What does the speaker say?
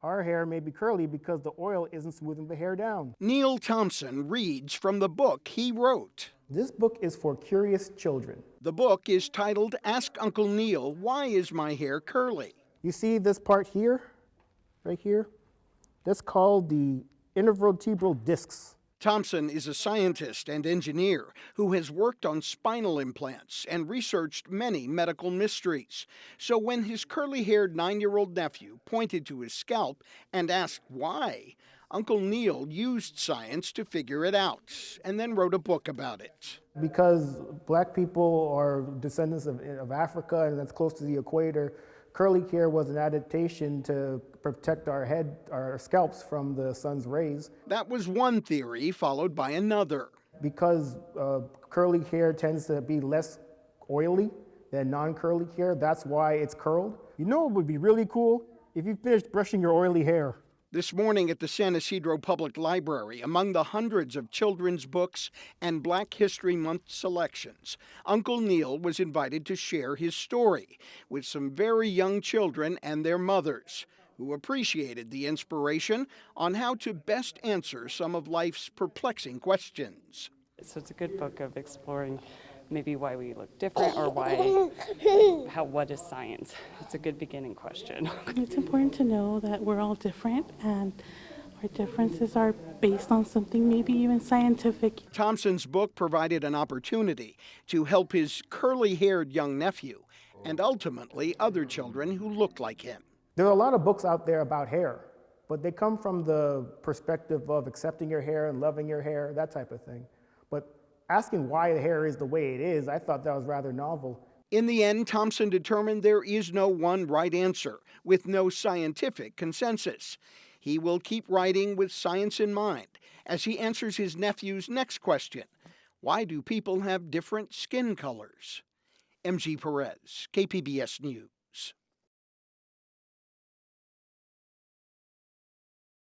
Our hair may be curly because the oil isn't smoothing the hair down. Neil Thompson reads from the book he wrote. This book is for curious children. The book is titled Ask Uncle Neil, Why Is My Hair Curly? You see this part here, right here? That's called the intervertebral discs. Thompson is a scientist and engineer who has worked on spinal implants and researched many medical mysteries. So when his curly-haired 9-year-old nephew pointed to his scalp and asked why, Uncle Neil used science to figure it out and then wrote a book about it. Because black people are descendants of Africa and that's close to the equator, curly hair was an adaptation to protect our scalps from the sun's rays. That was one theory, followed by another. Because curly hair tends to be less oily than non-curly hair, that's why it's curled. You know what would be really cool? If you finished brushing your oily hair. This morning at the San Ysidro Public Library, among the hundreds of children's books and Black History Month selections, Uncle Neil was invited to share his story with some very young children and their mothers, who appreciated the inspiration on how to best answer some of life's perplexing questions. So it's a good book of exploring maybe why we look different or what is science? It's a good beginning question. It's important to know that we're all different and our differences are based on something maybe even scientific. Thompson's book provided an opportunity to help his curly-haired young nephew and ultimately other children who looked like him. There are a lot of books out there about hair, but they come from the perspective of accepting your hair and loving your hair, that type of thing. But asking why the hair is the way it is, I thought that was rather novel. In the end, Thompson determined there is no one right answer, with no scientific consensus. He will keep writing with science in mind as he answers his nephew's next question: why do people have different skin colors? M.G. Perez, KPBS News.